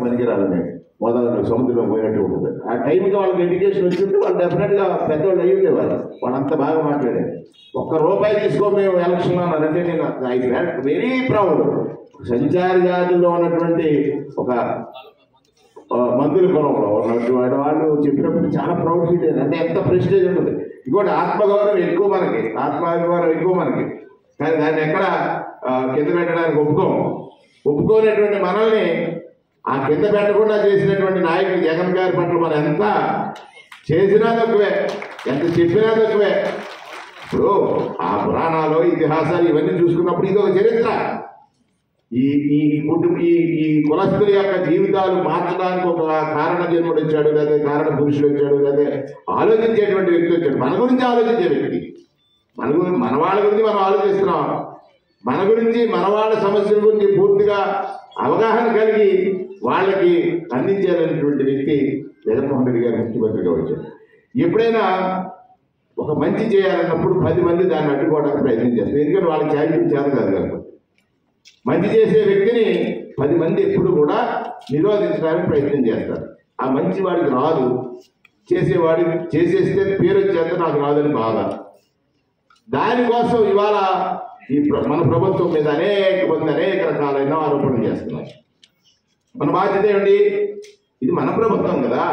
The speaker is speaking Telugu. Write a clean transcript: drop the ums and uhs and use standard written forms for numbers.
పనికిరాలని గోదావరి సముద్రం పోయినట్టు ఉంటుంది. ఆ టైంకి వాళ్ళకి ఎడ్యుకేషన్ వచ్చింటే వాళ్ళు డెఫినెట్గా పెద్దవాళ్ళు అయ్యి ఉండేవాళ్ళు. వాళ్ళంత బాగా మాట్లాడారు. ₹1 తీసుకో మేము ఎలక్షన్లో అన్నారంటే నేను ఐ ఫెల్ట్ వెరీ ప్రౌడ్. సంచార జాతుల్లో ఉన్నటువంటి ఒక మంత్రుల కులంలో ఉన్నటువంటి వాళ్ళు చెప్పినప్పుడు చాలా ప్రౌడ్ ఫీల్ అయ్యారు. అంటే ఎంత ప్రెస్టేజ్ ఉంటుంది. ఇంకోటి ఆత్మగౌరవం ఎక్కువ మనకి, ఆత్మాభిమానం ఎక్కువ మనకి. కానీ దాన్ని ఎక్కడ కింద పెట్టడానికి ఒప్పుకోనేటువంటి మనల్ని ఆ కింద పెట్టకుండా చేసినటువంటి నాయకుడు జగన్ గారి పట్ల మనం ఎంత చేసినా తక్కువే, ఎంత చెప్పినా తక్కువే. ఇప్పుడు ఆ పురాణాలు ఇతిహాసాలు ఇవన్నీ చూసుకున్నప్పుడు ఇది ఒక చరిత్ర. ఈ కులస్తుల యొక్క జీవితాలు మార్చడానికి ఒక కారణ జన్ముడు వచ్చాడు, లేదా కారణ పురుషుడు వచ్చాడు, లేదా ఆలోచించేటువంటి వ్యక్తి వచ్చాడు. మన గురించి ఆలోచించే వ్యక్తి, మన వాళ్ళ గురించి మనం ఆలోచిస్తున్నాం. మన గురించి, మన వాళ్ళ సమస్యల గురించి పూర్తిగా అవగాహన కలిగి వాళ్ళకి అందించాలనేటువంటి వ్యక్తి జగన్మోహన్ రెడ్డి గారు ముఖ్యమంత్రిగా వచ్చారు. ఎప్పుడైనా ఒక మంచి చేయాలన్నప్పుడు 10 మంది దాన్ని అడ్డుకోవడానికి ప్రయత్నం చేస్తారు. ఎందుకంటే వాళ్ళకి ఛాలెంజ్ చేత కాదు కనుక. మంచి చేసే వ్యక్తిని 10 మంది ఎప్పుడు కూడా నిరోధించడానికి ప్రయత్నం చేస్తారు. ఆ మంచి వాడికి రాదు, చేసేస్తే పేరు వచ్చేంత నాకు రాదని బాధ. దానికోసం ఇవాళ మన ప్రభుత్వం మీద అనేక రకాలైన ఆరోపణలు చేస్తున్నారు. మన బాధ్యత ఏమిటి? ఇది మన ప్రభుత్వం కదా.